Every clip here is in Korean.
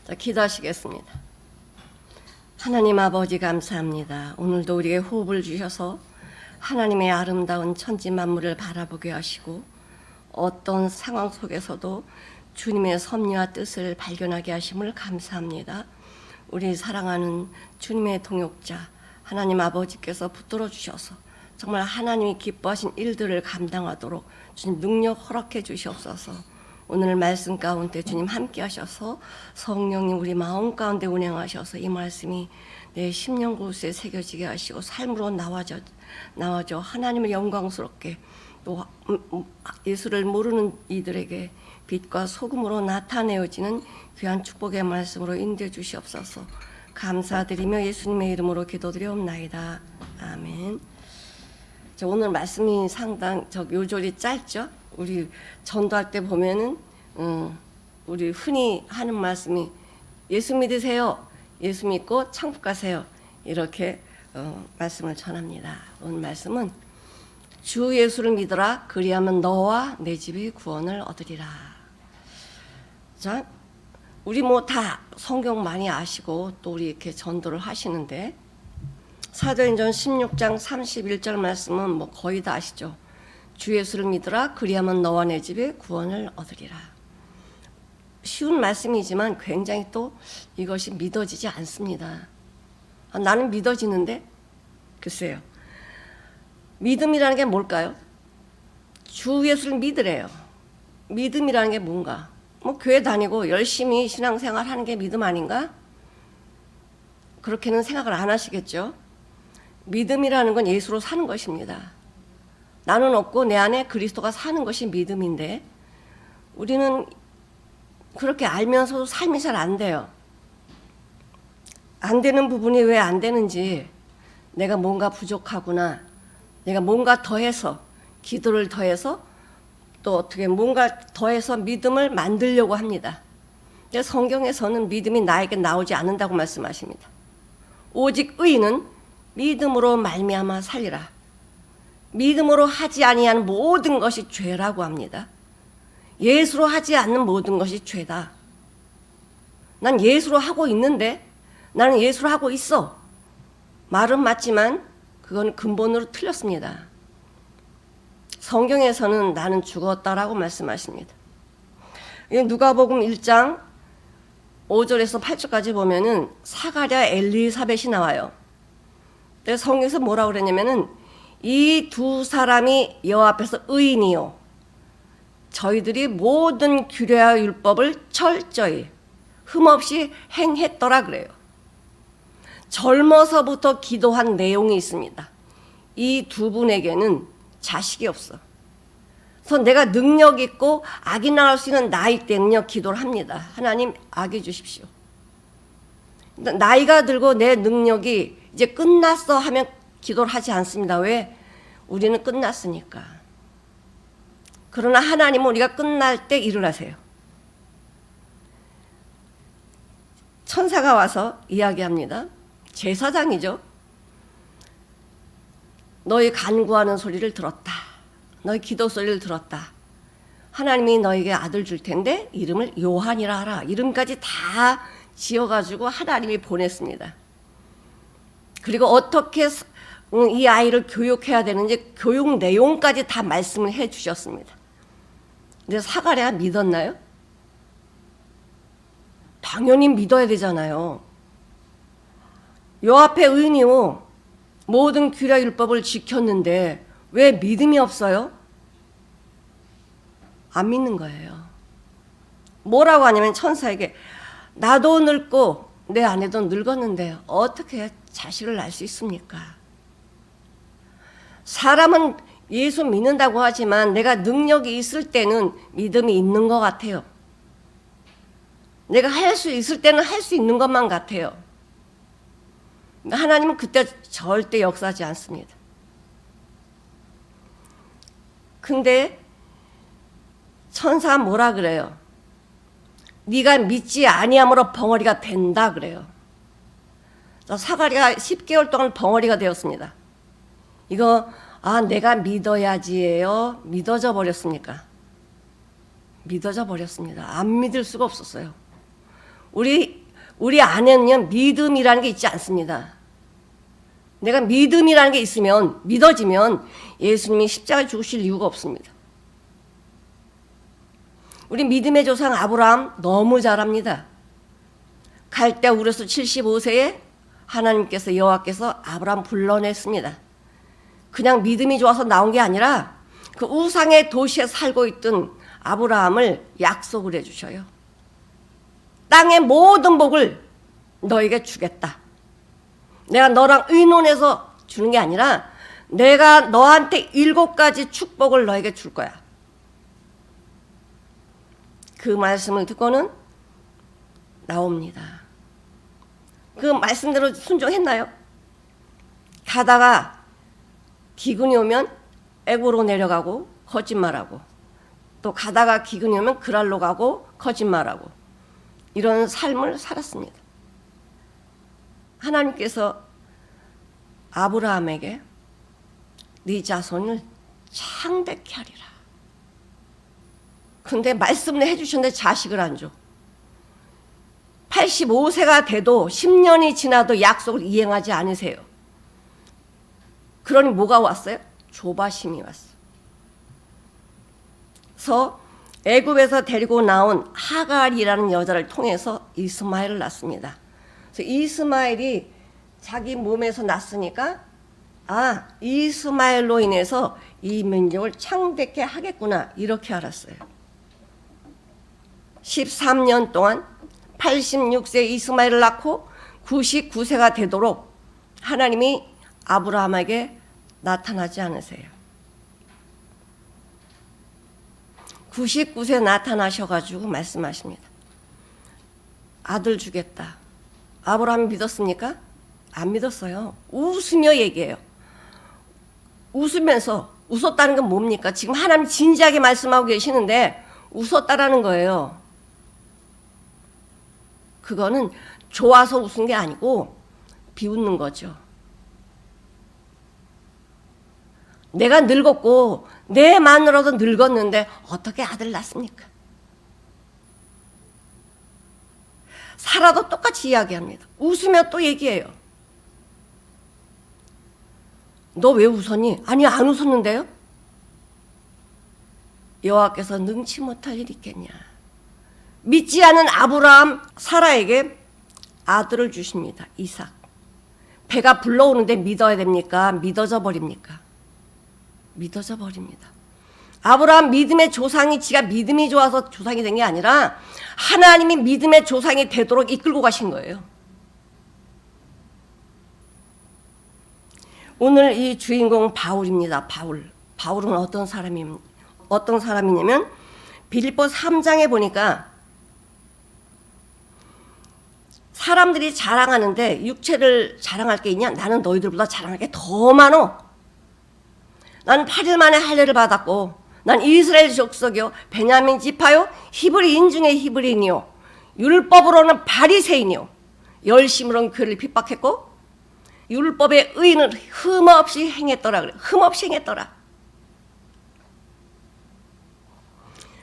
자, 기도하시겠습니다. 하나님 아버지 감사합니다. 오늘도 우리에게 호흡을 주셔서 하나님의 아름다운 천지 만물을 바라보게 하시고 어떤 상황 속에서도 주님의 섭리와 뜻을 발견하게 하심을 감사합니다. 우리 사랑하는 주님의 동역자 하나님 아버지께서 붙들어 주셔서 정말 하나님이 기뻐하신 일들을 감당하도록 주님 능력 허락해 주시옵소서. 오늘 말씀 가운데 주님 함께 하셔서 성령님 우리 마음 가운데 운행하셔서 이 말씀이 내 심령 곳에 새겨지게 하시고 삶으로 나와져 하나님을 영광스럽게 또 예수를 모르는 이들에게 빛과 소금으로 나타내어지는 귀한 축복의 말씀으로 인도해 주시옵소서. 감사드리며 예수님의 이름으로 기도드리옵나이다. 아멘. 오늘 말씀이 상당 요절이 짧죠. 우리 전도할 때 보면은 우리 흔히 하는 말씀이 예수 믿으세요. 예수 믿고 천국 가세요. 이렇게 말씀을 전합니다. 오늘 말씀은 주 예수를 믿어라. 그리하면 너와 내 집이 구원을 얻으리라. 자, 우리 뭐 다 성경 많이 아시고 또 우리 이렇게 전도를 하시는데 사도행전 16장 31절 말씀은 뭐 거의 다 아시죠. 주 예수를 믿으라. 그리하면 너와 내 집에 구원을 얻으리라. 쉬운 말씀이지만 굉장히 또 이것이 믿어지지 않습니다. 나는 믿어지는데 글쎄요. 믿음이라는 게 뭘까요? 주 예수를 믿으래요. 믿음이라는 게 뭔가? 뭐 교회 다니고 열심히 신앙생활 하는 게 믿음 아닌가? 그렇게는 생각을 안 하시겠죠. 믿음이라는 건 예수로 사는 것입니다. 나는 없고 내 안에 그리스도가 사는 것이 믿음인데 우리는 그렇게 알면서도 삶이 잘 안 돼요. 안 되는 부분이 왜 안 되는지 내가 뭔가 부족하구나. 내가 뭔가 더해서 기도를 더해서 또 어떻게 뭔가 더해서 믿음을 만들려고 합니다. 근데 성경에서는 믿음이 나에게 나오지 않는다고 말씀하십니다. 오직 의인은 믿음으로 말미암아 살리라. 믿음으로 하지 아니한 모든 것이 죄라고 합니다. 예수로 하지 않는 모든 것이 죄다. 난 예수로 하고 있는데 나는 예수로 하고 있어. 말은 맞지만 그건 근본으로 틀렸습니다. 성경에서는 나는 죽었다라고 말씀하십니다. 누가복음 1장 5절에서 8절까지 보면은 사가랴 엘리사벳이 나와요. 근데 성경에서 뭐라고 그랬냐면은 이 두 사람이 여호와 앞에서 의인이요 저희들이 모든 규례와 율법을 철저히 흠없이 행했더라 그래요. 젊어서부터 기도한 내용이 있습니다. 이 두 분에게는 자식이 없어. 그래서 내가 능력 있고 아기 낳을 수 있는 나이 때는요 기도를 합니다. 하나님 아기 주십시오. 나이가 들고 내 능력이 이제 끝났어 하면 기도를 하지 않습니다. 왜? 우리는 끝났으니까. 그러나 하나님은 우리가 끝날 때 일을 하세요. 천사가 와서 이야기합니다. 제사장이죠. 너희 간구하는 소리를 들었다. 너희 기도 소리를 들었다. 하나님이 너에게 아들 줄 텐데 이름을 요한이라 하라. 이름까지 다 지어가지고 하나님이 보냈습니다. 그리고 어떻게 이 아이를 교육해야 되는지 교육 내용까지 다 말씀을 해 주셨습니다. 근데 사가랴가 믿었나요? 당연히 믿어야 되잖아요. 요 앞에 의인이요 모든 규례 율법을 지켰는데 왜 믿음이 없어요? 안 믿는 거예요. 뭐라고 하냐면 천사에게 나도 늙고 내 아내도 늙었는데 어떻게 자식을 낳을 수 있습니까? 사람은 예수 믿는다고 하지만 내가 능력이 있을 때는 믿음이 있는 것 같아요. 내가 할 수 있을 때는 할 수 있는 것만 같아요. 하나님은 그때 절대 역사하지 않습니다. 근데 천사가 뭐라 그래요? 네가 믿지 아니함으로 벙어리가 된다 그래요. 사가랴가 10개월 동안 벙어리가 되었습니다. 이거 내가 믿어야지예요. 믿어져 버렸습니까? 믿어져 버렸습니다. 안 믿을 수가 없었어요. 우리 안에는요, 믿음이라는 게 있지 않습니다. 내가 믿음이라는 게 있으면, 믿어지면 예수님이 십자가에 죽으실 이유가 없습니다. 우리 믿음의 조상 아브라함 너무 잘합니다. 갈대 우르스 75세에 하나님께서 여호와께서 아브라함 불러냈습니다. 그냥 믿음이 좋아서 나온 게 아니라 그 우상의 도시에 살고 있던 아브라함을 약속을 해주셔요. 땅의 모든 복을 너에게 주겠다. 내가 너랑 의논해서 주는 게 아니라 내가 너한테 7가지 축복을 너에게 줄 거야. 그 말씀을 듣고는 나옵니다. 그 말씀대로 순종했나요? 가다가 기근이 오면 애고로 내려가고 거짓말하고, 또 가다가 기근이 오면 그랄로 가고 거짓말하고, 이런 삶을 살았습니다. 하나님께서 아브라함에게 네 자손을 창대케 하리라. 근데 말씀을 해주셨는데 자식을 안 줘. 85세가 돼도 10년이 지나도 약속을 이행하지 않으세요. 그러니 뭐가 왔어요? 조바심이 왔어요. 그래서 애굽에서 데리고 나온 하갈이라는 여자를 통해서 이스마엘을 낳습니다. 그래서 이스마엘이 자기 몸에서 났으니까 이스마엘로 인해서 이 민족을 창대케 하겠구나, 이렇게 알았어요. 13년 동안 86세 이스마엘을 낳고 99세가 되도록 하나님이 아브라함에게 나타나지 않으세요. 99세 나타나셔가지고 말씀하십니다. 아들 주겠다. 아브라함이 믿었습니까? 안 믿었어요. 웃으며 얘기해요. 웃으면서, 웃었다는 건 뭡니까? 지금 하나님 진지하게 말씀하고 계시는데 웃었다라는 거예요. 그거는 좋아서 웃은 게 아니고 비웃는 거죠. 내가 늙었고 내 마누라도 늙었는데 어떻게 아들 낳습니까? 살아도 똑같이 이야기합니다. 웃으며 또 얘기해요. 너 왜 웃었니? 아니, 안 웃었는데요? 여호와께서 능치 못할 일이 있겠냐. 믿지 않은 아브라함 사라에게 아들을 주십니다. 이삭. 배가 불러오는데 믿어야 됩니까? 믿어져 버립니까? 믿어져 버립니다. 아브라함 믿음의 조상이 지가 믿음이 좋아서 조상이 된 게 아니라 하나님이 믿음의 조상이 되도록 이끌고 가신 거예요. 오늘 이 주인공 바울입니다. 바울은 어떤 사람이냐면 빌립보 3장에 보니까 사람들이 자랑하는데 육체를 자랑할 게 있냐? 나는 너희들보다 자랑할 게 더 많어. 난 8일 만에 할례를 받았고, 난 이스라엘 족속이요, 베냐민 지파요, 히브리인 중에 히브리인이요, 율법으로는 바리새인이요, 열심으로는 교회를 핍박했고 율법의 의인을 흠없이 행했더라 그래. 흠없이 행했더라.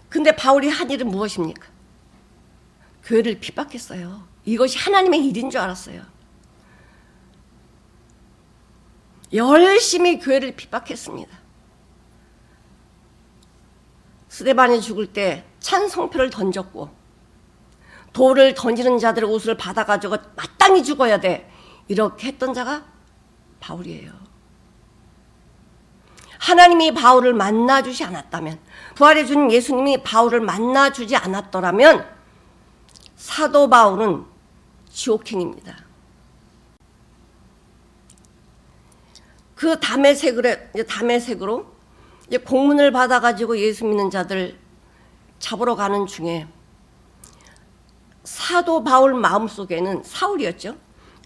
근데 바울이 한 일은 무엇입니까? 교회를 핍박했어요. 이것이 하나님의 일인 줄 알았어요. 열심히 교회를 핍박했습니다. 스데반이 죽을 때 찬송표를 던졌고, 돌을 던지는 자들의 옷을 받아가지고 마땅히 죽어야 돼, 이렇게 했던 자가 바울이에요. 하나님이 바울을 만나주지 않았다면, 부활의 주님 예수님이 바울을 만나주지 않았더라면 사도 바울은 지옥행입니다. 그 담에색으로 공문을 받아가지고 예수 믿는 자들 잡으러 가는 중에 사도 바울 마음속에는, 사울이었죠,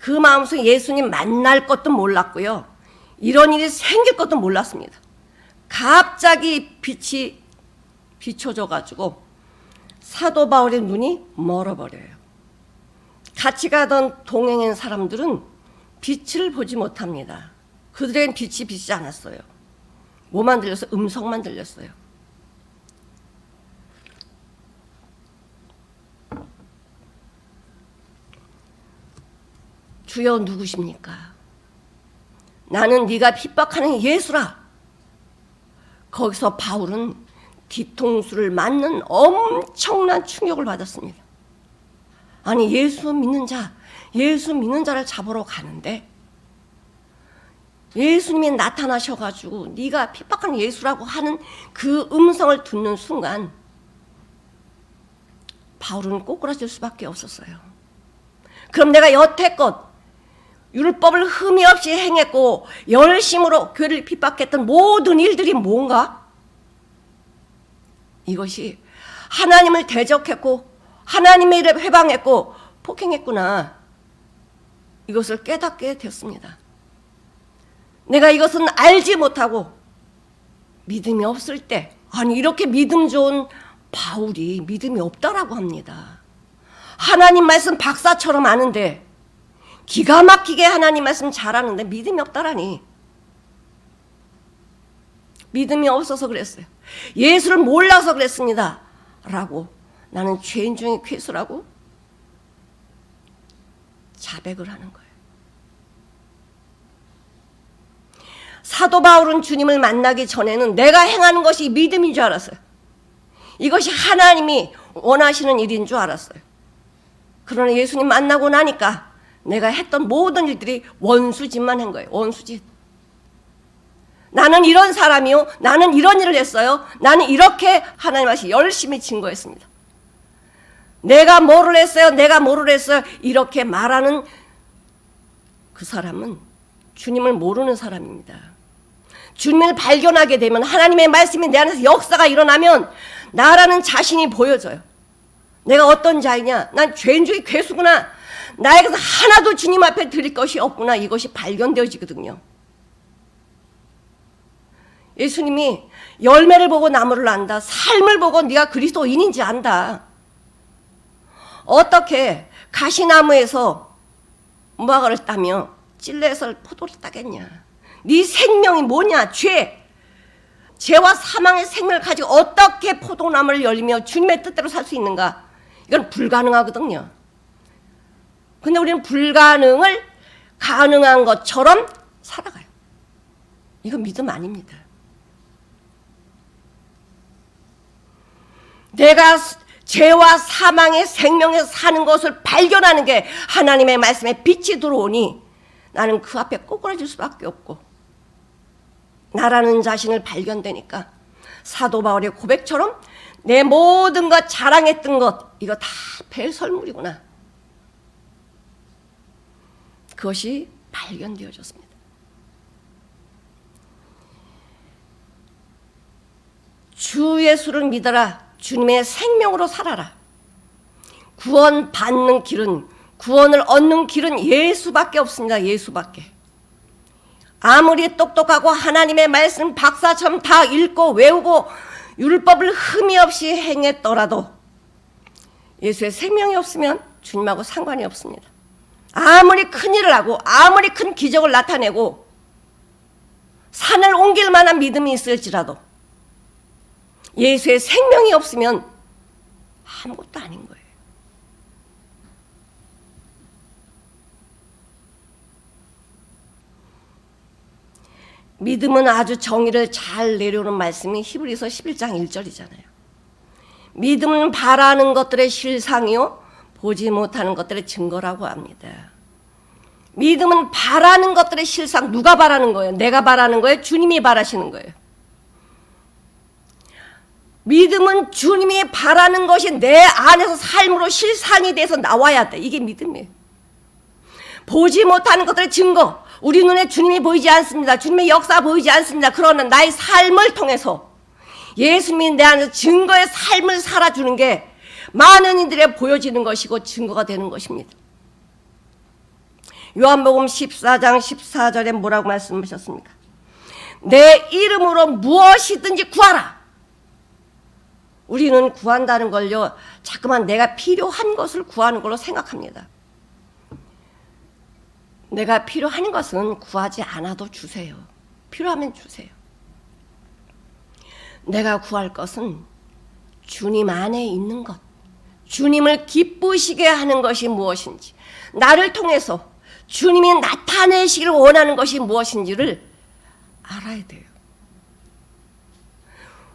그 마음속에 예수님 만날 것도 몰랐고요, 이런 일이 생길 것도 몰랐습니다. 갑자기 빛이 비춰져가지고 사도 바울의 눈이 멀어버려요. 같이 가던 동행한 사람들은 빛을 보지 못합니다. 그들에겐 빛이 비치지 않았어요. 뭐만 들렸어요? 음성만 들렸어요. 주여 누구십니까? 나는 네가 핍박하는 예수라. 거기서 바울은 뒤통수를 맞는 엄청난 충격을 받았습니다. 아니 예수 믿는 자를 잡으러 가는데 예수님이 나타나셔가지고 네가 핍박하는 예수라고 하는 그 음성을 듣는 순간 바울은 꼬꾸라질 수밖에 없었어요. 그럼 내가 여태껏 율법을 흠이 없이 행했고 열심으로 교회를 핍박했던 모든 일들이 뭔가? 이것이 하나님을 대적했고 하나님의 일을 회방했고 폭행했구나. 이것을 깨닫게 됐습니다. 내가 이것은 알지 못하고 믿음이 없을 때, 아니 이렇게 믿음 좋은 바울이 믿음이 없다라고 합니다. 하나님 말씀 박사처럼 아는데, 기가 막히게 하나님 말씀 잘하는데 믿음이 없다라니. 믿음이 없어서 그랬어요. 예수를 몰라서 그랬습니다 라고, 나는 죄인 중에 괴수라고 자백을 하는 거예요. 사도 바울은 주님을 만나기 전에는 내가 행하는 것이 믿음인 줄 알았어요. 이것이 하나님이 원하시는 일인 줄 알았어요. 그러나 예수님 만나고 나니까 내가 했던 모든 일들이 원수짓만 한 거예요. 원수짓. 나는 이런 사람이요, 나는 이런 일을 했어요, 나는 이렇게 하나님 앞에 열심히 증거했습니다. 내가 뭐를 했어요, 내가 뭐를 했어요, 이렇게 말하는 그 사람은 주님을 모르는 사람입니다. 주님을 발견하게 되면, 하나님의 말씀이 내 안에서 역사가 일어나면 나라는 자신이 보여져요. 내가 어떤 자이냐, 난 죄인 중에 괴수구나, 나에게서 하나도 주님 앞에 드릴 것이 없구나, 이것이 발견되어지거든요. 예수님이 열매를 보고 나무를 안다, 삶을 보고 네가 그리스도인인지 안다. 어떻게 가시나무에서 무화과를 따며 찔레에서 포도를 따겠냐. 네 생명이 뭐냐, 죄와 사망의 생명을 가지고 어떻게 포도나무를 열리며 주님의 뜻대로 살 수 있는가. 이건 불가능하거든요. 근데 우리는 불가능을 가능한 것처럼 살아가요. 이건 믿음 아닙니다. 내가 죄와 사망의 생명에서 사는 것을 발견하는 게 하나님의 말씀에 빛이 들어오니 나는 그 앞에 꼬꾸라질 수밖에 없고, 나라는 자신을 발견되니까 사도 바울의 고백처럼 내 모든 것, 자랑했던 것, 이거 다 배설물이구나. 그것이 발견되어졌습니다. 주 예수를 믿어라. 주님의 생명으로 살아라. 구원받는 길은, 구원을 얻는 길은 예수밖에 없습니다. 예수밖에. 아무리 똑똑하고 하나님의 말씀 박사처럼 다 읽고 외우고 율법을 흠이 없이 행했더라도 예수의 생명이 없으면 주님하고 상관이 없습니다. 아무리 큰 일을 하고 아무리 큰 기적을 나타내고 산을 옮길 만한 믿음이 있을지라도 예수의 생명이 없으면 아무것도 아닌 거예요. 믿음은 아주 정의를 잘 내려오는 말씀이 히브리서 11장 1절이잖아요. 믿음은 바라는 것들의 실상이요 보지 못하는 것들의 증거라고 합니다. 믿음은 바라는 것들의 실상. 누가 바라는 거예요? 내가 바라는 거예요? 주님이 바라시는 거예요? 믿음은 주님이 바라는 것이 내 안에서 삶으로 실상이 돼서 나와야 돼. 이게 믿음이에요. 보지 못하는 것들의 증거. 우리 눈에 주님이 보이지 않습니다. 주님의 역사 보이지 않습니다. 그러나 나의 삶을 통해서 예수님이 내 안에서 증거의 삶을 살아주는 게 많은 이들에 보여지는 것이고 증거가 되는 것입니다. 요한복음 14장 14절에 뭐라고 말씀하셨습니까? 내 이름으로 무엇이든지 구하라. 우리는 구한다는 걸요, 자꾸만 내가 필요한 것을 구하는 걸로 생각합니다. 내가 필요한 것은 구하지 않아도 주세요. 필요하면 주세요. 내가 구할 것은 주님 안에 있는 것, 주님을 기쁘시게 하는 것이 무엇인지, 나를 통해서 주님이 나타내시기를 원하는 것이 무엇인지를 알아야 돼요.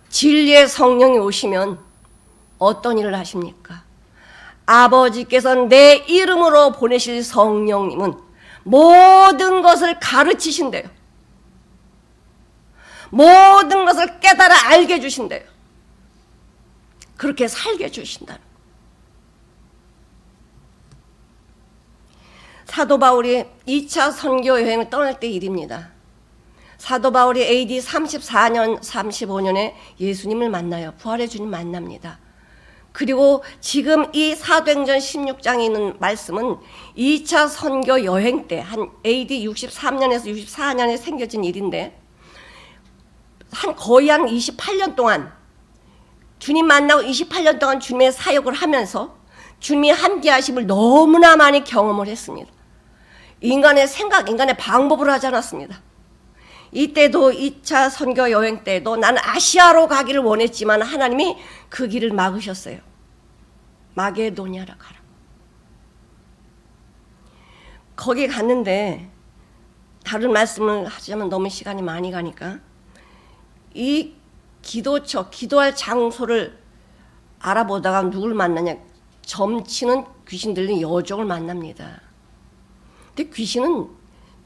진리의 성령이 오시면 어떤 일을 하십니까? 아버지께서 내 이름으로 보내실 성령님은 모든 것을 가르치신대요. 모든 것을 깨달아 알게 해주신대요. 그렇게 살게 해주신다는. 사도 바울이 2차 선교 여행을 떠날 때 일입니다. 사도 바울이 AD 34년, 35년에 예수님을 만나요. 부활의 주님 만납니다. 그리고 지금 이 사도행전 16장에 있는 말씀은 2차 선교 여행 때 한 AD 63년에서 64년에 생겨진 일인데 거의 한 28년 동안 주님 만나고 28년 동안 주님의 사역을 하면서 주님이 함께 하심을 너무나 많이 경험을 했습니다. 인간의 생각, 인간의 방법으로 하지 않았습니다. 이때도 2차 선교 여행 때도 나는 아시아로 가기를 원했지만 하나님이 그 길을 막으셨어요. 마게도냐로 가라. 거기 갔는데 다른 말씀을 하자면 너무 시간이 많이 가니까 이 기도처, 기도할 장소를 알아보다가 누굴 만나냐? 점치는 귀신 들린 여종을 만납니다. 근데 귀신은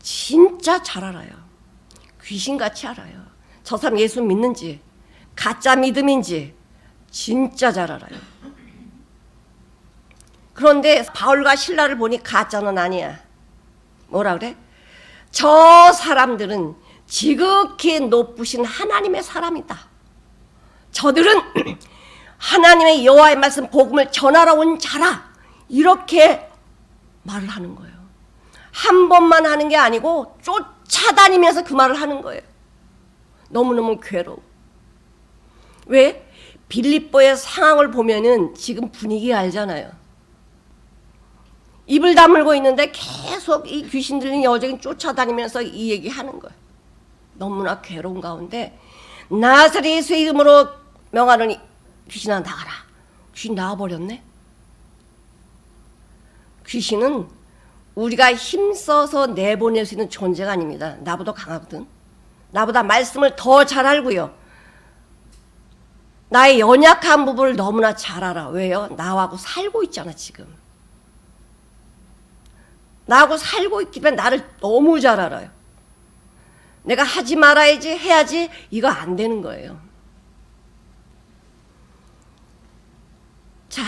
진짜 잘 알아요. 귀신같이 알아요. 저 사람 예수 믿는지 가짜 믿음인지 진짜 잘 알아요. 그런데 바울과 실라를 보니 가짜는 아니야. 뭐라 그래? 저 사람들은 지극히 높으신 하나님의 사람이다. 저들은 하나님의 여호와의 말씀 복음을 전하러 온 자라. 이렇게 말을 하는 거예요. 한 번만 하는 게 아니고 쫓아다니면서 그 말을 하는 거예요. 너무너무 괴로워. 왜? 빌립보의 상황을 보면은 지금 분위기 알잖아요. 입을 다물고 있는데 계속 이 귀신 들린 여종이 쫓아다니면서 이 얘기하는 거예요. 너무나 괴로운 가운데 나사렛 예수의 이름으로 명하노니 귀신아 나가라. 귀신 나와버렸네. 귀신은 우리가 힘써서 내보낼 수 있는 존재가 아닙니다. 나보다 강하거든. 나보다 말씀을 더 잘 알고요. 나의 연약한 부분을 너무나 잘 알아. 왜요? 나하고 살고 있잖아 지금. 나하고 살고 있기 때문에 나를 너무 잘 알아요. 내가 하지 말아야지 해야지 이거 안 되는 거예요. 자,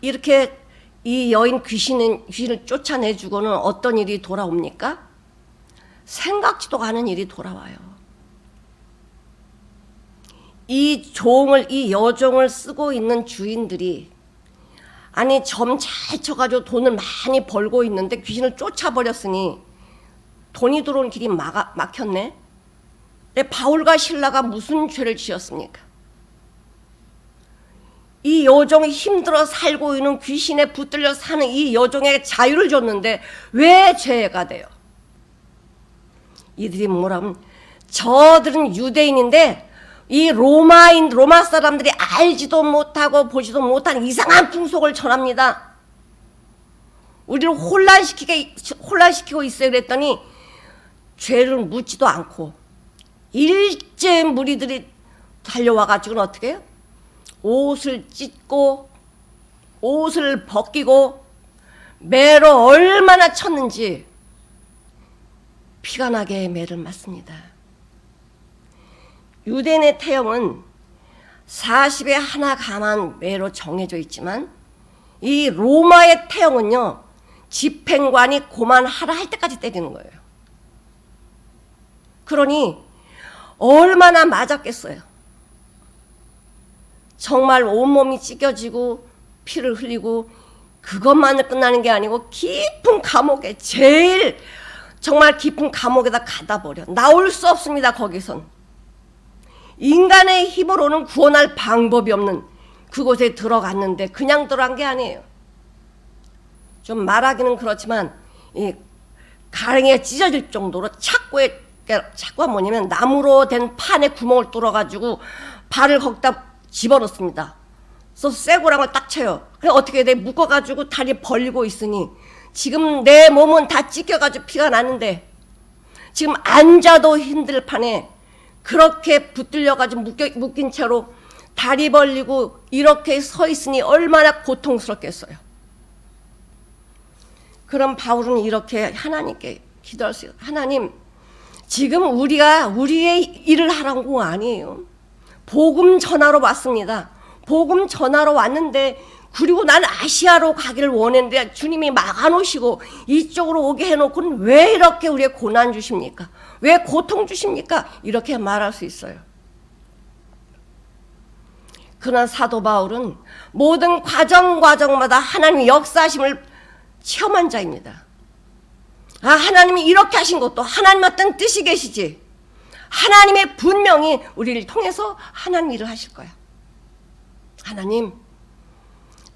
이렇게 이 여인 귀신을 쫓아내주고는 어떤 일이 돌아옵니까? 생각지도 않은 일이 돌아와요. 이 여종을 쓰고 있는 주인들이 아니 점 잘 쳐가지고 돈을 많이 벌고 있는데 귀신을 쫓아버렸으니 돈이 들어오는 길이 막혔네. 근데 바울과 실라가 무슨 죄를 지었습니까? 이 여종이 힘들어 살고 있는 귀신에 붙들려 사는 이 여종에게 자유를 줬는데 왜 죄가 돼요? 이들이 뭐라면 저들은 유대인인데 이 로마 사람들이 알지도 못하고 보지도 못한 이상한 풍속을 전합니다. 우리를 혼란시키고 있어요. 그랬더니 죄를 묻지도 않고 일제 무리들이 달려와가지고는 어떻게 해요? 옷을 찢고 옷을 벗기고 매로 얼마나 쳤는지 피가 나게 매를 맞습니다. 유대인의 태형은 40에 하나 감한 매로 정해져 있지만 이 로마의 태형은요 집행관이 고만하라 할 때까지 때리는 거예요. 그러니 얼마나 맞았겠어요. 정말 온몸이 찢겨지고 피를 흘리고 그것만으로 끝나는 게 아니고 깊은 감옥에 제일 정말 깊은 감옥에다 가다 버려. 나올 수 없습니다. 거기선. 인간의 힘으로는 구원할 방법이 없는 그곳에 들어갔는데 그냥 들어간 게 아니에요. 좀 말하기는 그렇지만 이 가랭이가 찢어질 정도로 착고가 뭐냐면 나무로 된 판에 구멍을 뚫어가지고 발을 거기다 집어넣습니다. 그래서 쇠고랑을 딱 쳐요. 그럼 어떻게 돼? 묶어가지고 다리 벌리고 있으니 지금 내 몸은 다 찢겨가지고 피가 나는데 지금 앉아도 힘들 판에 그렇게 붙들려가지고 묶인 채로 다리 벌리고 이렇게 서 있으니 얼마나 고통스럽겠어요. 그럼 바울은 이렇게 하나님께 기도할 수 있어요. 하나님, 지금 우리가 우리의 일을 하라는 거 아니에요. 복음 전하러 왔습니다. 복음 전하러 왔는데 그리고 난 아시아로 가기를 원했는데 주님이 막아놓으시고 이쪽으로 오게 해놓고는 왜 이렇게 우리의 고난 주십니까? 왜 고통 주십니까? 이렇게 말할 수 있어요. 그러나 사도 바울은 모든 과정마다 하나님의 역사하심을 체험한 자입니다. 아, 하나님이 이렇게 하신 것도 하나님 어떤 뜻이 계시지. 하나님의 분명히 우리를 통해서 하나님 일을 하실 거야. 하나님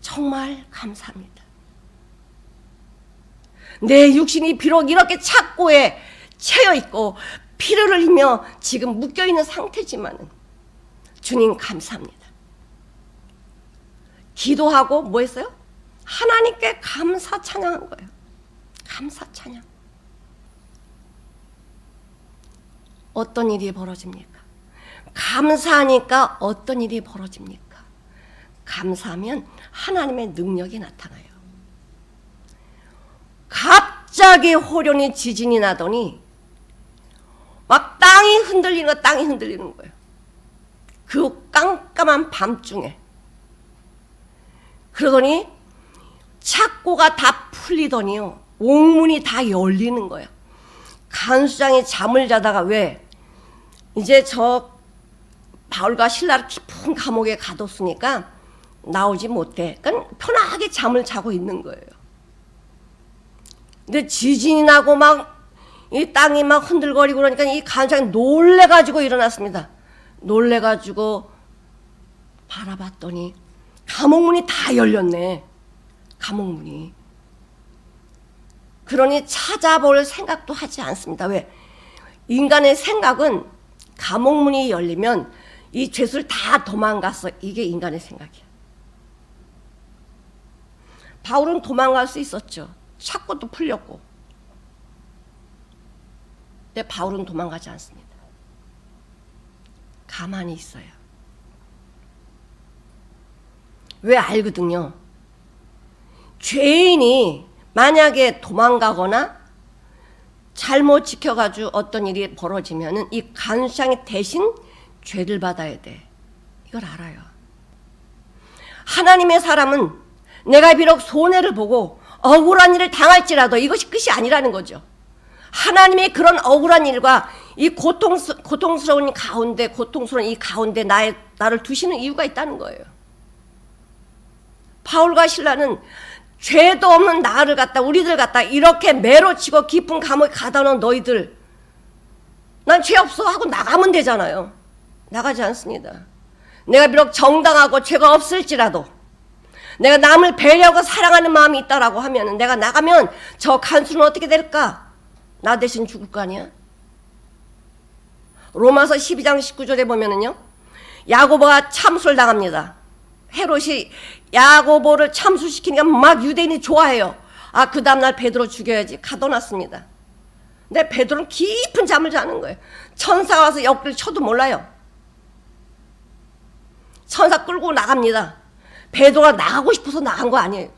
정말 감사합니다. 내 육신이 비록 이렇게 착고에 채여 있고 피를 흘리며 지금 묶여 있는 상태지만 주님 감사합니다. 기도하고 뭐 했어요? 하나님께 감사 찬양한 거예요. 감사 찬양. 어떤 일이 벌어집니까? 감사하니까 어떤 일이 벌어집니까? 감사하면 하나님의 능력이 나타나요. 갑자기 호련히 지진이 나더니 막 땅이 흔들리는 거예요. 그 깜깜한 밤중에. 그러더니 착고가 다 풀리더니요, 옥문이 다 열리는 거예요. 간수장이 잠을 자다가 왜 이제 저 바울과 실라를 깊은 감옥에 가뒀으니까 나오지 못해. 그러니까 편하게 잠을 자고 있는 거예요. 근데 지진이 나고 막 이 땅이 막 흔들거리고 그러니까 이 간수장이 놀래가지고 일어났습니다. 놀래가지고 바라봤더니 감옥문이 다 열렸네. 감옥문이. 그러니 찾아볼 생각도 하지 않습니다. 왜? 인간의 생각은 감옥문이 열리면 이 죄수를 다 도망갔어. 이게 인간의 생각이야. 바울은 도망갈 수 있었죠. 착고도 풀렸고. 근데 바울은 도망가지 않습니다. 가만히 있어요. 왜 알거든요. 죄인이 만약에 도망가거나 잘못 지켜가지고 어떤 일이 벌어지면은 이 간수장이 대신 죄를 받아야 돼. 이걸 알아요. 하나님의 사람은 내가 비록 손해를 보고 억울한 일을 당할지라도 이것이 끝이 아니라는 거죠. 하나님의 그런 억울한 일과 이 고통스러운 가운데, 고통스러운 이 가운데 나를 두시는 이유가 있다는 거예요. 바울과 실라는 죄도 없는 나를 갖다, 우리들 갖다 이렇게 매로 치고 깊은 감옥에 가다 놓은 너희들, 난 죄 없어 하고 나가면 되잖아요. 나가지 않습니다. 내가 비록 정당하고 죄가 없을지라도 내가 남을 배려하고 사랑하는 마음이 있다라고 하면 내가 나가면 저 간수는 어떻게 될까? 나 대신 죽을 거 아니야? 로마서 12장 19절에 보면은요, 야고보가 참수를 당합니다. 헤롯이 야고보를 참수시키니까 막 유대인이 좋아해요. 아, 그 다음날 베드로 죽여야지 가둬놨습니다. 근데 베드로는 깊은 잠을 자는 거예요. 천사가 와서 옆구리를 쳐도 몰라요. 천사 끌고 나갑니다. 베드로가 나가고 싶어서 나간 거 아니에요.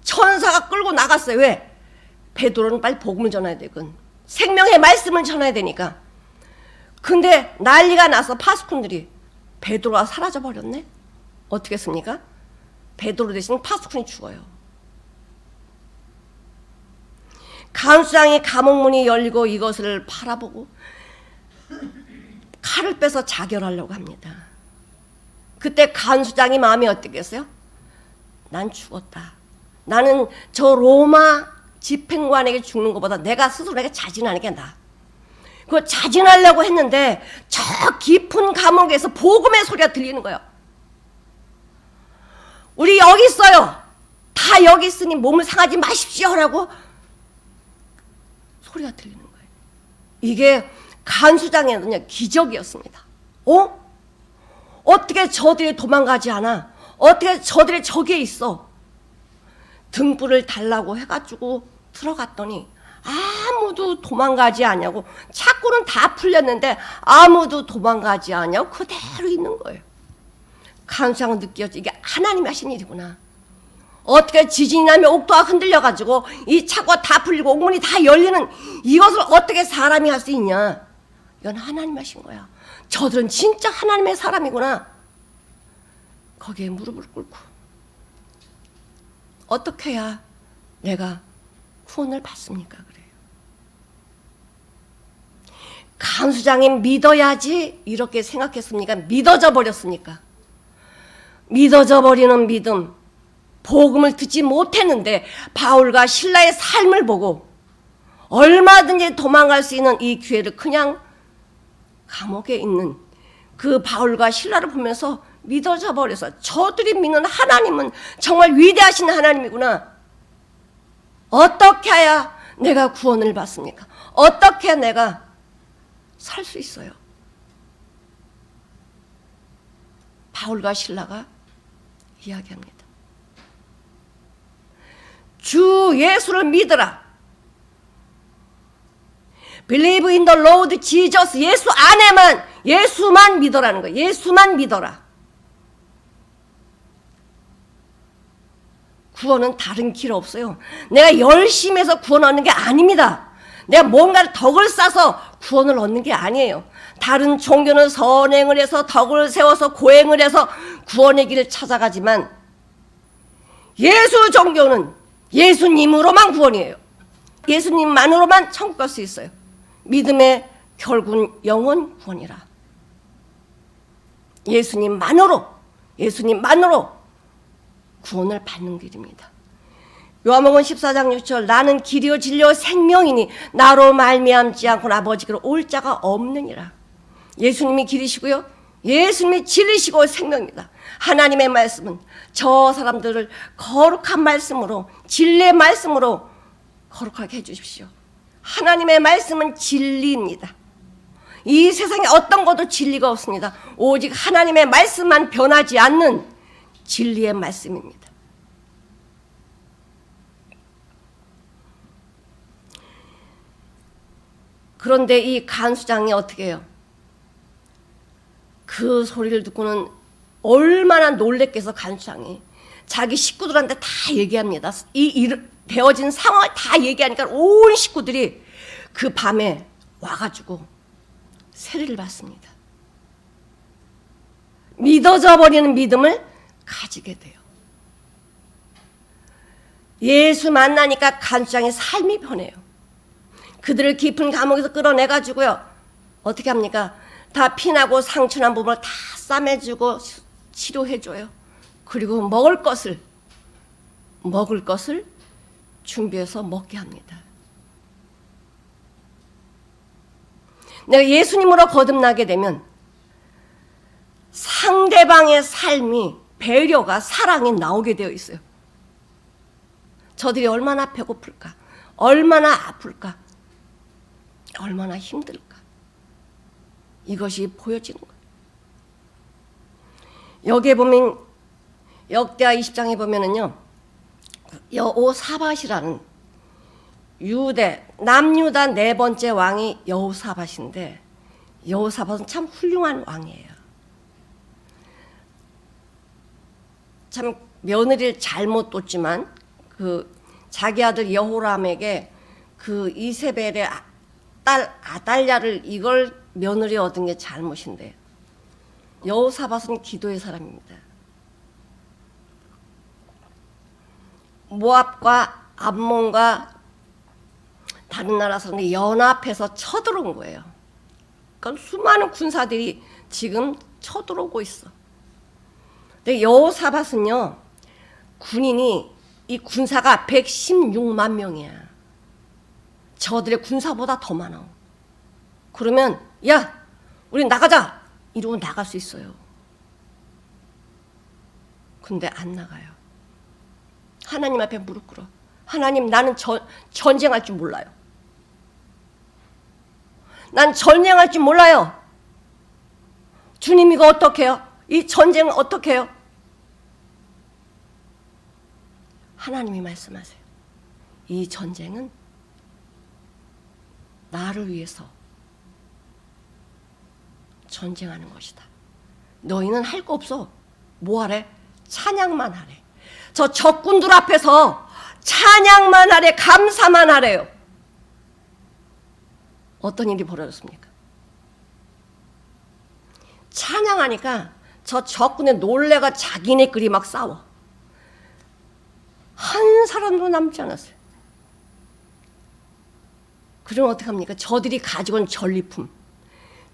천사가 끌고 나갔어요. 왜? 베드로는 빨리 복음을 전해야 되건 생명의 말씀을 전해야 되니까. 근데 난리가 나서 파수꾼들이 베드로가 사라져버렸네. 어떻게 했습니까? 베드로 대신 파수꾼이 죽어요. 간수장이 감옥문이 열리고 이것을 바라보고 칼을 빼서 자결하려고 합니다. 그때 간수장이 마음이 어떻겠어요? 난 죽었다. 나는 저 로마 집행관에게 죽는 것보다 내가 스스로에게 자진하는 게 나아. 그 자진하려고 했는데 저 깊은 감옥에서 복음의 소리가 들리는 거예요. 우리 여기 있어요. 다 여기 있으니 몸을 상하지 마십시오라고 소리가 들리는 거예요. 이게 간수장의 기적이었습니다. 어떻게 저들이 도망가지 않아? 어떻게 저들이 저기에 있어? 등불을 달라고 해가지고 들어갔더니 아무도 도망가지 않냐고, 착고는 다 풀렸는데 아무도 도망가지 않냐고 그대로 있는 거예요. 간수장은 느꼈지. 이게 하나님이 하신 일이구나. 어떻게 지진이 나면 옥토가 흔들려가지고 이 착고가 다 풀리고 옥문이 다 열리는 이것을 어떻게 사람이 할 수 있냐. 이건 하나님이 하신 거야. 저들은 진짜 하나님의 사람이구나. 거기에 무릎을 꿇고 어떻게 해야 내가 구원을 받습니까? 그래요. 간수장이 믿어야지 이렇게 생각했습니까? 믿어져 버렸습니까? 믿어져 버리는 믿음, 복음을 듣지 못했는데 바울과 실라의 삶을 보고 얼마든지 도망갈 수 있는 이 기회를 그냥 감옥에 있는 그 바울과 실라를 보면서 믿어져 버려서 저들이 믿는 하나님은 정말 위대하신 하나님이구나. 어떻게 해야 내가 구원을 받습니까? 어떻게 내가 살 수 있어요? 바울과 실라가 이야기합니다. 주 예수를 믿으라. Believe in the Lord Jesus. 예수 안에만, 예수만 믿어라는 거예요. 예수만 믿어라. 구원은 다른 길 없어요. 내가 열심히 해서 구원 얻는 게 아닙니다. 내가 뭔가를 덕을 쌓아서 구원을 얻는 게 아니에요. 다른 종교는 선행을 해서 덕을 세워서 고행을 해서 구원의 길을 찾아가지만 예수 종교는 예수님으로만 구원이에요. 예수님만으로만 천국 갈 수 있어요. 믿음의 결국은 영원 구원이라. 예수님만으로 구원을 받는 길입니다. 요한복음 14장 6절 나는 길이요 진리요 생명이니 나로 말미암지 않고는 아버지께로 올 자가 없느니라. 예수님이 길이시고요. 예수님이 진리시고 생명입니다. 하나님의 말씀은 저 사람들을 거룩한 말씀으로 진리의 말씀으로 거룩하게 해주십시오. 하나님의 말씀은 진리입니다. 이 세상에 어떤 것도 진리가 없습니다. 오직 하나님의 말씀만 변하지 않는 진리의 말씀입니다. 그런데 이 간수장이 어떻게 해요? 그 소리를 듣고는 얼마나 놀랬겠어. 간수장이 자기 식구들한테 다 얘기합니다. 이 되어진 상황을 다 얘기하니까 온 식구들이 그 밤에 와가지고 세례를 받습니다. 믿어져 버리는 믿음을 가지게 돼요. 예수 만나니까 간수장의 삶이 변해요. 그들을 깊은 감옥에서 끌어내가지고요. 어떻게 합니까? 다 피나고 상처난 부분을 다 싸매주고 치료해줘요. 그리고 먹을 것을 준비해서 먹게 합니다. 내가 예수님으로 거듭나게 되면 상대방의 삶이 배려가 사랑이 나오게 되어 있어요. 저들이 얼마나 배고플까? 얼마나 아플까? 얼마나 힘들까? 이것이 보여지는 거예요. 여기에 보면 역대하 20장에 보면은요. 여호사밧이라는 유대 남유다 네 번째 왕이 여호사밧인데 여호사밧은 참 훌륭한 왕이에요. 참 며느리를 잘못 뒀지만 그 자기 아들 여호람에게 그 이세벨의 딸 아달랴를 이걸 며느리 얻은 게 잘못인데 여호사밧은 기도의 사람입니다. 모압과 암몬과 다른 나라 사람들이 연합해서 쳐들어온 거예요. 그러니까 수많은 군사들이 지금 쳐들어오고 있어. 근데 여호사밧은요, 군인이 이 군사가 116만 명이야. 저들의 군사보다 더 많아. 그러면 야, 우리 나가자 이러고 나갈 수 있어요. 근데 안 나가요. 하나님 앞에 무릎 꿇어. 하나님, 나는 전쟁할 줄 몰라요. 난 전쟁할 줄 몰라요. 주님, 이거 어떻게 해요? 이 전쟁은 어떻게 해요? 하나님이 말씀하세요. 이 전쟁은 나를 위해서 전쟁하는 것이다. 너희는 할 거 없어. 뭐 하래? 찬양만 하래. 저 적군들 앞에서 찬양만 하래. 감사만 하래요. 어떤 일이 벌어졌습니까? 찬양하니까 저 적군의 놀래가 자기네끼리 막 싸워. 한 사람도 남지 않았어요. 그럼 어떡합니까? 저들이 가지고 온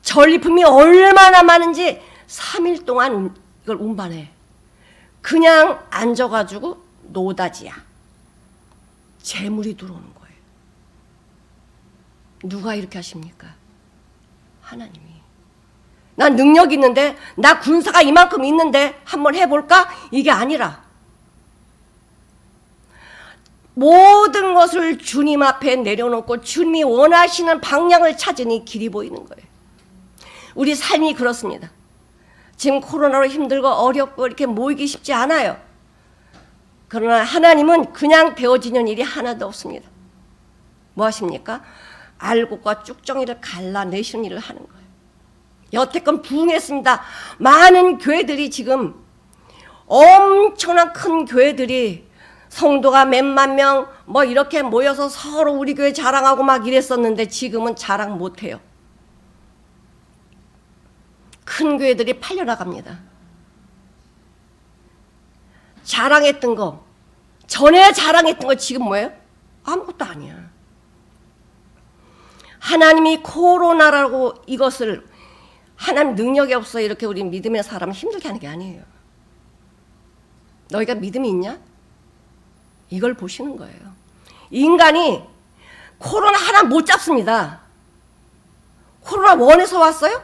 전리품이 얼마나 많은지 3일 동안 이걸 운반해. 그냥 앉아가지고 노다지야. 재물이 들어오는 거예요. 누가 이렇게 하십니까? 하나님이. 난 능력 있는데, 나 군사가 이만큼 있는데 한번 해볼까? 이게 아니라 모든 것을 주님 앞에 내려놓고 주님이 원하시는 방향을 찾으니 길이 보이는 거예요. 우리 삶이 그렇습니다. 지금 코로나로 힘들고 어렵고 이렇게 모이기 쉽지 않아요. 그러나 하나님은 그냥 되어지는 일이 하나도 없습니다. 뭐 하십니까? 알곡과 쭉정이를 갈라내시는 일을 하는 거예요. 여태껏 부흥했습니다. 많은 교회들이 지금 엄청난 큰 교회들이 성도가 몇만 명 뭐 이렇게 모여서 서로 우리 교회 자랑하고 막 이랬었는데 지금은 자랑 못해요. 큰 교회들이 팔려나갑니다. 자랑했던 거, 전에 자랑했던 거 지금 뭐예요? 아무것도 아니야. 하나님이 코로나라고 이것을 하나님 능력이 없어 이렇게 우리 믿음의 사람을 힘들게 하는 게 아니에요. 너희가 믿음이 있냐? 이걸 보시는 거예요. 인간이 코로나 하나 못 잡습니다. 코로나 원에서 왔어요?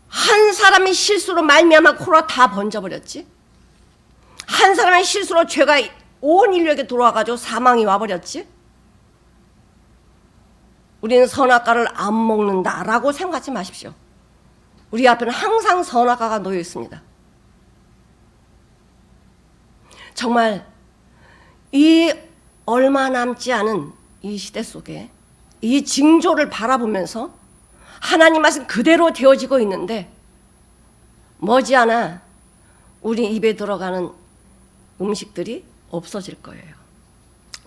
한 사람의 실수로 말미암아 코로나 다 번져버렸지. 한 사람의 실수로 죄가 온 인류에게 들어와가지고 사망이 와버렸지. 우리는 선악과를 안 먹는다라고 생각하지 마십시오. 우리 앞에는 항상 선악과가 놓여 있습니다. 정말 이 얼마 남지 않은 이 시대 속에 이 징조를 바라보면서 하나님 말씀 그대로 되어지고 있는데 머지않아 우리 입에 들어가는 음식들이 없어질 거예요.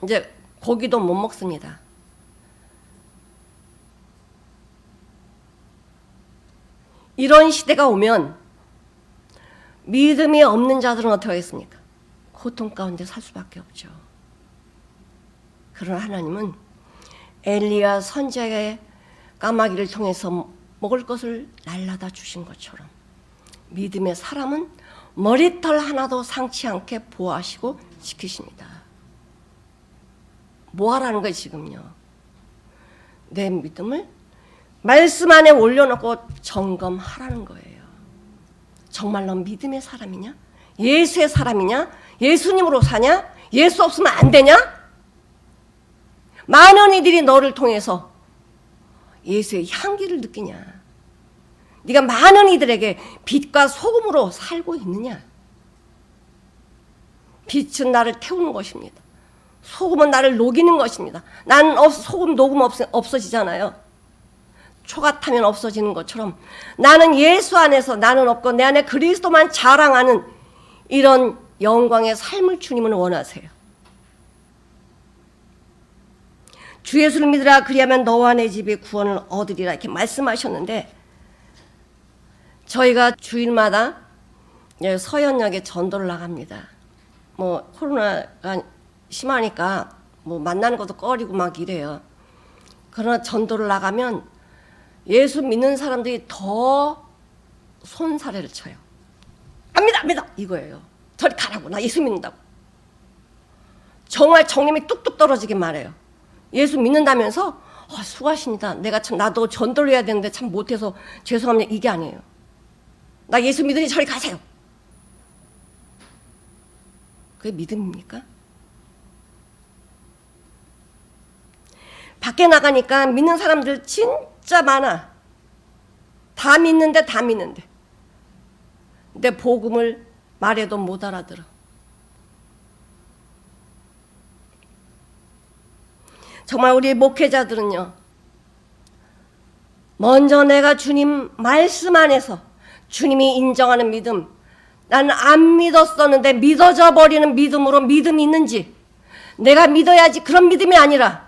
이제 고기도 못 먹습니다. 이런 시대가 오면 믿음이 없는 자들은 어떻게 하겠습니까? 고통 가운데 살 수밖에 없죠. 그러나 하나님은 엘리야 선지자의 까마귀를 통해서 먹을 것을 날라다 주신 것처럼 믿음의 사람은 머리털 하나도 상치 않게 보호하시고 지키십니다. 뭐 하라는 거예요 지금요? 내 믿음을 말씀 안에 올려놓고 점검하라는 거예요. 정말 넌 믿음의 사람이냐? 예수의 사람이냐? 예수님으로 사냐? 예수 없으면 안 되냐? 많은 이들이 너를 통해서 예수의 향기를 느끼냐? 네가 많은 이들에게 빛과 소금으로 살고 있느냐? 빛은 나를 태우는 것입니다. 소금은 나를 녹이는 것입니다. 나는 소금 녹음 없어지잖아요. 초가 타면 없어지는 것처럼 나는 예수 안에서 나는 없고 내 안에 그리스도만 자랑하는 이런 영광의 삶을 주님은 원하세요. 주 예수를 믿으라 그리하면 너와 내 집이 구원을 얻으리라 이렇게 말씀하셨는데 저희가 주일마다 서현역에 전도를 나갑니다. 뭐 코로나가 심하니까 뭐 만나는 것도 꺼리고 막 이래요. 그러나 전도를 나가면 예수 믿는 사람들이 더 손사래를 쳐요. 안 믿어 이거예요. 저리 가라고. 나 예수 믿는다고. 정말 정념이 뚝뚝 떨어지게 말해요. 예수 믿는다면서 수고하십니다. 내가 참 나도 전도를 해야 되는데 참 못해서 죄송합니다. 이게 아니에요. 나 예수 믿으니 저리 가세요. 그게 믿음입니까? 밖에 나가니까 믿는 사람들 진짜 많아. 다 믿는데. 근데 복음을 말해도 못 알아들어. 정말 우리 목회자들은요, 먼저 내가 주님 말씀 안에서 주님이 인정하는 믿음, 나는 안 믿었었는데 믿어져 버리는 믿음으로 믿음이 있는지, 내가 믿어야지 그런 믿음이 아니라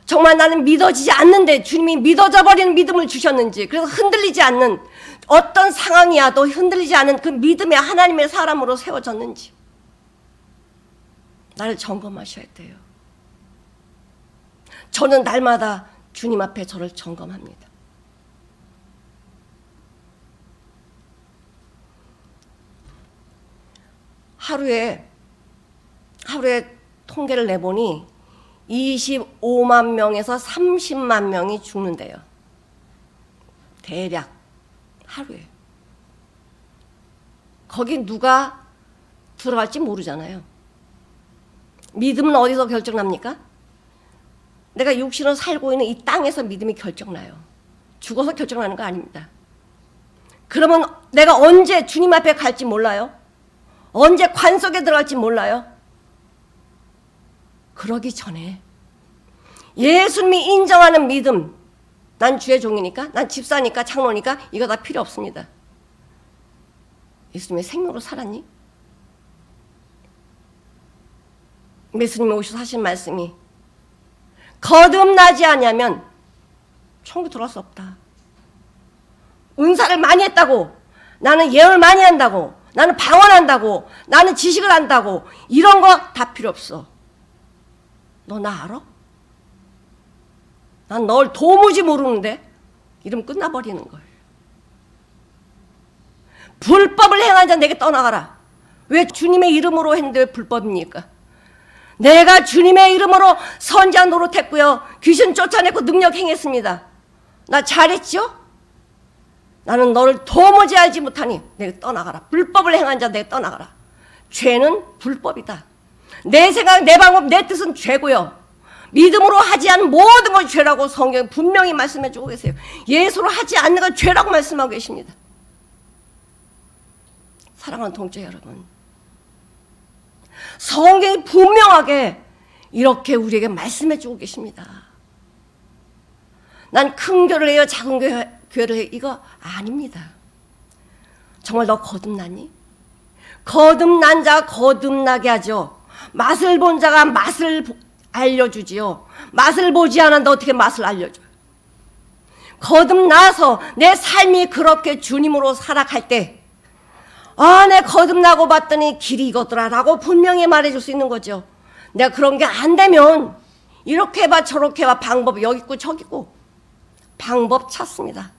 정말 나는 믿어지지 않는데 주님이 믿어져 버리는 믿음을 주셨는지, 그래서 흔들리지 않는, 어떤 상황이야도 흔들리지 않은 그 믿음의 하나님의 사람으로 세워졌는지 나를 점검하셔야 돼요. 저는 날마다 주님 앞에 저를 점검합니다. 하루에 통계를 내보니 25만 명에서 30만 명이 죽는데요. 대략 하루에. 거기 누가 들어갈지 모르잖아요. 믿음은 어디서 결정납니까? 내가 육신으로 살고 있는 이 땅에서 믿음이 결정나요. 죽어서 결정나는 거 아닙니다. 그러면 내가 언제 주님 앞에 갈지 몰라요? 언제 관 속에 들어갈지 몰라요? 그러기 전에 예수님이 인정하는 믿음, 난 주의 종이니까, 난 집사니까, 장로니까 이거 다 필요 없습니다. 예수님의 생명으로 살았니? 예수님이 오셔서 하신 말씀이 거듭나지 않으면 천국 들어갈 수 없다. 은사를 많이 했다고, 나는 예언을 많이 한다고, 나는 방언한다고, 나는 지식을 한다고, 이런 거 다 필요 없어. 너 나 알아? 난 널 도무지 모르는데 이러면 끝나버리는 거예요. 불법을 행한 자 내게 떠나가라. 왜 주님의 이름으로 했는데 왜 불법입니까? 내가 주님의 이름으로 선지자 노릇했고요, 귀신 쫓아냈고 능력 행했습니다. 나 잘했죠? 나는 너를 도무지 알지 못하니 내가 떠나가라. 불법을 행한 자 내가 떠나가라. 죄는 불법이다. 내 생각, 내 방법, 내 뜻은 죄고요, 믿음으로 하지 않은 모든 것이 죄라고 성경에 분명히 말씀해 주고 계세요. 예수로 하지 않는 건 죄라고 말씀하고 계십니다. 사랑하는 동체 여러분, 성경이 분명하게 이렇게 우리에게 말씀해 주고 계십니다. 난 큰 교회를 해요, 작은 교회를 해요, 이거 아닙니다. 정말 너 거듭났니? 거듭난 자 거듭나게 하죠. 맛을 본 자가 맛을 알려주지요. 맛을 보지 않았는데 어떻게 맛을 알려줘요? 거듭나서 내 삶이 그렇게 주님으로 살아갈 때, 아, 내 거듭나고 봤더니 길이 이거더라 라고 분명히 말해줄 수 있는 거죠. 내가 그런 게 안 되면 이렇게 해봐 저렇게 해봐, 방법 여기 있고 저기 있고 방법 찾습니다.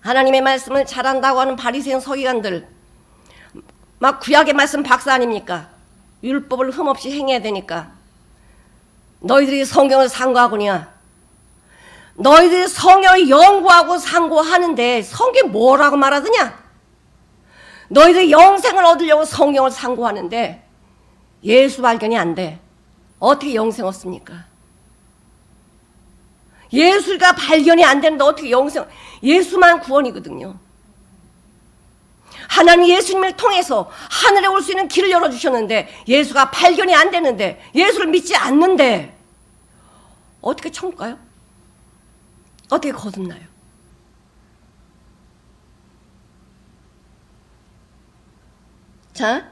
하나님의 말씀을 잘한다고 하는 바리새인 서기관들, 막 구약의 말씀 박사 아닙니까? 율법을 흠없이 행해야 되니까. 너희들이 성경을 상고하거냐? 너희들이 성경을 연구하고 상고하는데 성경이 뭐라고 말하더냐? 너희들이 영생을 얻으려고 성경을 상고하는데 예수 발견이 안 돼. 어떻게 영생 얻습니까? 예수가 발견이 안 되는데 어떻게 영생, 예수만 구원이거든요. 하나님 예수님을 통해서 하늘에 올 수 있는 길을 열어주셨는데 예수가 발견이 안 되는데, 예수를 믿지 않는데 어떻게 천국 가요? 어떻게 거듭나요? 자,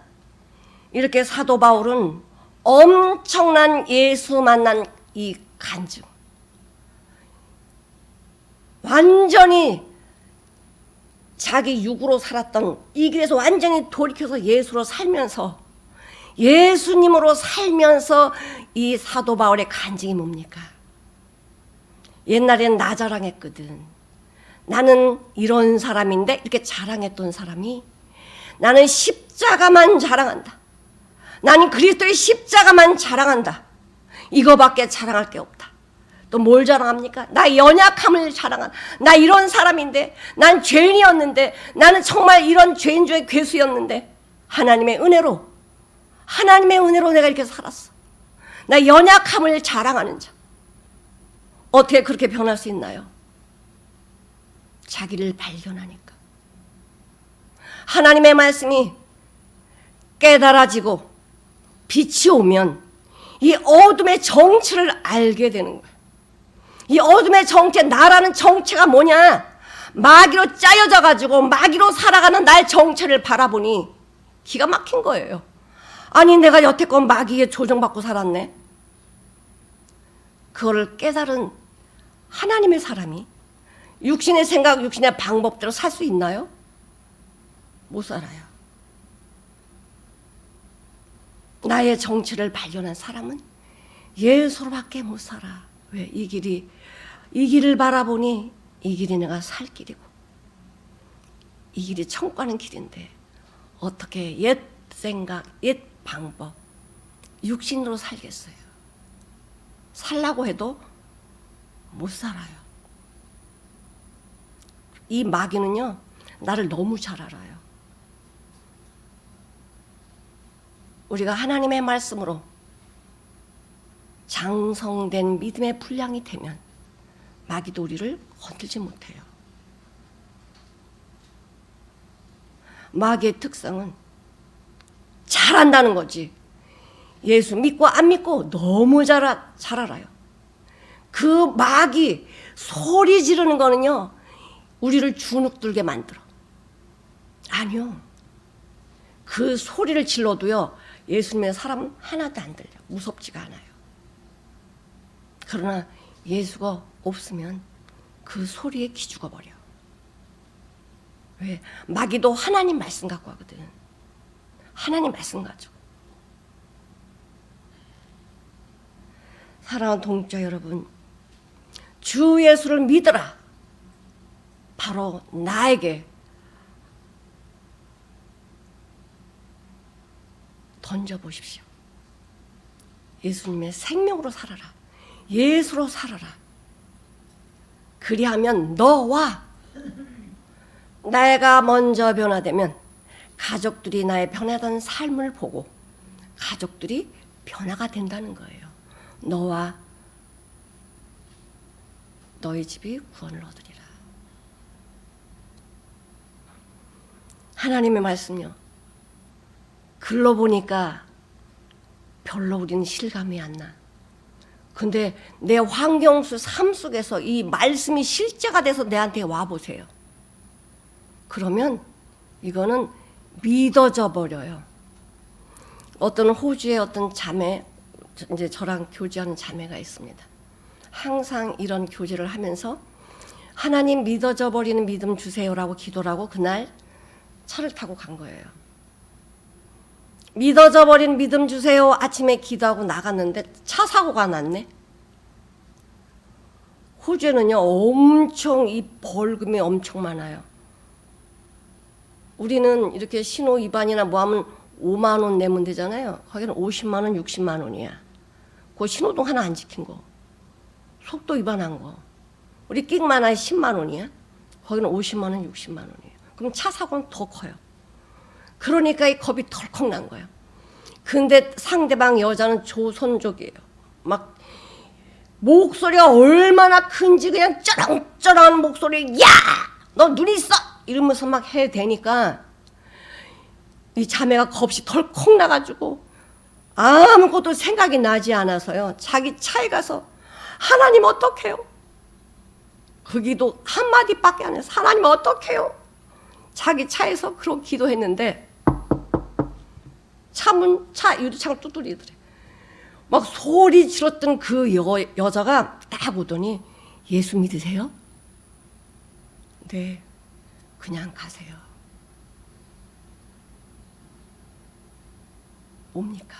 이렇게 사도 바울은 엄청난 예수 만난 이 간증, 완전히 자기 육으로 살았던 이 길에서 완전히 돌이켜서 예수로 살면서, 예수님으로 살면서 이 사도 바울의 간증이 뭡니까? 옛날엔 나 자랑했거든. 나는 이런 사람인데, 이렇게 자랑했던 사람이 나는 십자가만 자랑한다. 나는 그리스도의 십자가만 자랑한다. 이거밖에 자랑할 게 없다. 또 뭘 자랑합니까? 나 연약함을 자랑한다. 나 이런 사람인데, 난 죄인이었는데, 나는 정말 이런 죄인 중에 괴수였는데 하나님의 은혜로 내가 이렇게 살았어. 나 연약함을 자랑하는 자. 어떻게 그렇게 변할 수 있나요? 자기를 발견하니까. 하나님의 말씀이 깨달아지고 빛이 오면 이 어둠의 정체를 알게 되는 거예요. 이 어둠의 정체, 나라는 정체가 뭐냐? 마귀로 짜여져 가지고 마귀로 살아가는 나의 정체를 바라보니 기가 막힌 거예요. 아니, 내가 여태껏 마귀에 조정받고 살았네. 그거를 깨달은 하나님의 사람이 육신의 생각, 육신의 방법대로 살 수 있나요? 못 살아요. 나의 정체를 발견한 사람은 예수로밖에 못 살아. 왜? 이 길을 바라보니 이 길이 내가 살 길이고 이 길이 천국 가는 길인데 어떻게 옛 생각, 옛 방법, 육신으로 살겠어요? 살라고 해도 못 살아요. 이 마귀는요, 나를 너무 잘 알아요. 우리가 하나님의 말씀으로 장성된 믿음의 분량이 되면 마귀도 우리를 건들지 못해요. 마귀의 특성은 잘한다는 거지. 예수 믿고 안 믿고 너무 잘 알아요. 그 마귀 소리 지르는 거는요, 우리를 주눅들게 만들어. 아니요. 그 소리를 질러도요, 예수님의 사람은 하나도 안 들려. 무섭지가 않아요. 그러나 예수가 없으면 그 소리에 기죽어버려. 왜? 마귀도 하나님 말씀 갖고 하거든. 하나님 말씀 가지고. 사랑하는 동자 여러분, 주 예수를 믿으라. 바로 나에게 던져보십시오. 예수님의 생명으로 살아라. 예수로 살아라. 그리하면 너와 내가 먼저 변화되면 가족들이 나의 변화된 삶을 보고 가족들이 변화가 된다는 거예요. 너와 너희 집이 구원을 얻으리라. 하나님의 말씀요, 글로 보니까 별로 우리는 실감이 안 나. 근데 내 환경 삶 속에서 이 말씀이 실제가 돼서 내한테 와보세요. 그러면 이거는 믿어져 버려요. 어떤 호주의 어떤 자매, 이제 저랑 교제하는 자매가 있습니다. 항상 이런 교제를 하면서 하나님 믿어져 버리는 믿음 주세요라고 기도를 하고 그날 차를 타고 간 거예요. 믿어져 버린 믿음 주세요. 아침에 기도하고 나갔는데 차 사고가 났네. 호주에는요, 엄청 이 벌금이 엄청 많아요. 우리는 이렇게 신호 위반이나 뭐 하면 5만 원 내면 되잖아요. 거기는 50만 원, 60만 원이야. 그 신호등 하나 안 지킨 거. 속도 위반한 거. 우리 끽만 하나에 10만 원이야. 거기는 50만 원, 60만 원이에요. 그럼 차 사고는 더 커요. 그러니까 이 겁이 덜컥 난 거예요. 근데 상대방 여자는 조선족이에요. 막 목소리가 얼마나 큰지 그냥 쩌렁쩌렁한 목소리, 야! 너 눈 있어! 이러면서 막 해대니까 이 자매가 겁이 덜컥 나가지고 아무것도 생각이 나지 않아서요, 자기 차에 가서 하나님 어떡해요? 그 기도 한마디밖에 안 해서 하나님 어떡해요? 자기 차에서 그런 기도했는데 차 유리창을 두드리더래. 막 소리 질렀던 그 여자가 딱 오더니 예수 믿으세요? 네, 그냥 가세요. 뭡니까?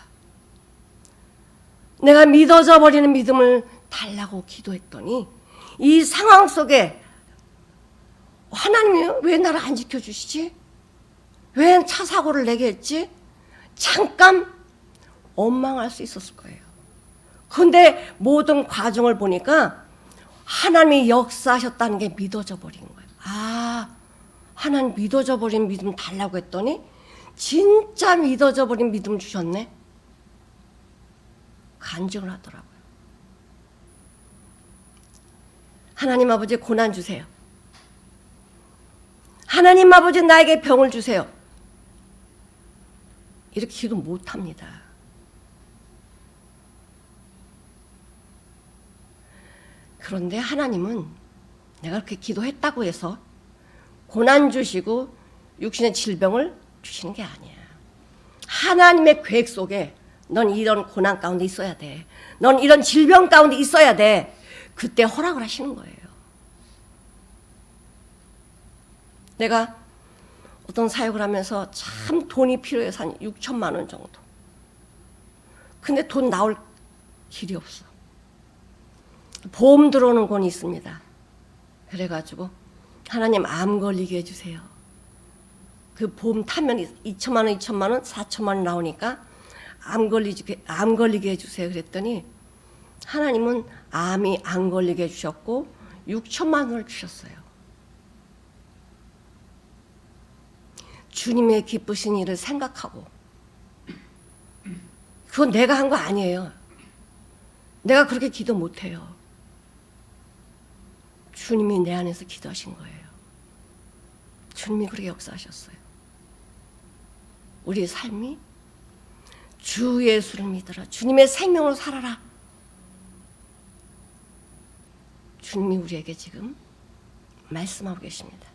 내가 믿어져 버리는 믿음을 달라고 기도했더니 이 상황 속에 하나님이 왜 나를 안 지켜주시지? 왜 차 사고를 내게 했지? 잠깐 원망할 수 있었을 거예요. 그런데 모든 과정을 보니까 하나님이 역사하셨다는 게 믿어져 버린 거예요. 아, 하나님 믿어져 버린 믿음 달라고 했더니 진짜 믿어져 버린 믿음 주셨네. 간증을 하더라고요. 하나님 아버지 고난 주세요. 하나님 아버지 나에게 병을 주세요. 이렇게 기도 못합니다. 그런데 하나님은 내가 그렇게 기도했다고 해서 고난 주시고 육신의 질병을 주시는 게 아니야. 하나님의 계획 속에 넌 이런 고난 가운데 있어야 돼. 넌 이런 질병 가운데 있어야 돼. 그때 허락을 하시는 거예요. 내가 어떤 사역을 하면서 참 돈이 필요해서 한 6천만 원 정도. 근데 돈 나올 길이 없어. 보험 들어오는 건 있습니다. 그래가지고 하나님 암 걸리게 해주세요. 그 보험 타면 2천만 원, 2천만 원, 4천만 원 나오니까 암 걸리게 해주세요. 그랬더니 하나님은 암이 안 걸리게 해주셨고 6천만 원을 주셨어요. 주님의 기쁘신 일을 생각하고, 그건 내가 한 거 아니에요. 내가 그렇게 기도 못해요. 주님이 내 안에서 기도하신 거예요. 주님이 그렇게 역사하셨어요. 우리의 삶이 주 예수를 믿어라. 주님의 생명으로 살아라. 주님이 우리에게 지금 말씀하고 계십니다.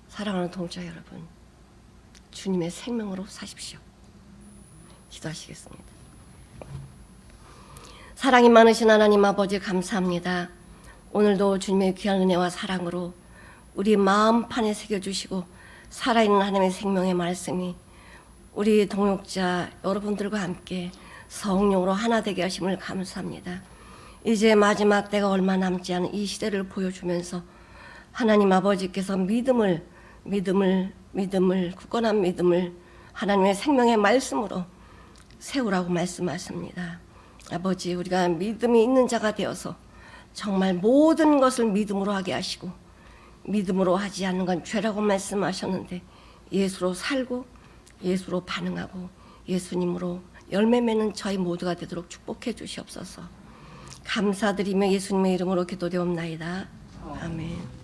사랑하는 동자 여러분, 주님의 생명으로 사십시오. 기도하시겠습니다. 사랑이 많으신 하나님 아버지 감사합니다. 오늘도 주님의 귀한 은혜와 사랑으로 우리 마음판에 새겨주시고 살아있는 하나님의 생명의 말씀이 우리 동역자 여러분들과 함께 성령으로 하나 되게 하심을 감사합니다. 이제 마지막 때가 얼마 남지 않은 이 시대를 보여주면서 하나님 아버지께서 믿음을 굳건한 믿음을 하나님의 생명의 말씀으로 세우라고 말씀하십니다. 아버지, 우리가 믿음이 있는 자가 되어서 정말 모든 것을 믿음으로 하게 하시고, 믿음으로 하지 않는 건 죄라고 말씀하셨는데 예수로 살고 예수로 반응하고 예수님으로 열매 맺는 저희 모두가 되도록 축복해 주시옵소서. 감사드리며 예수님의 이름으로 기도되옵나이다. 아멘.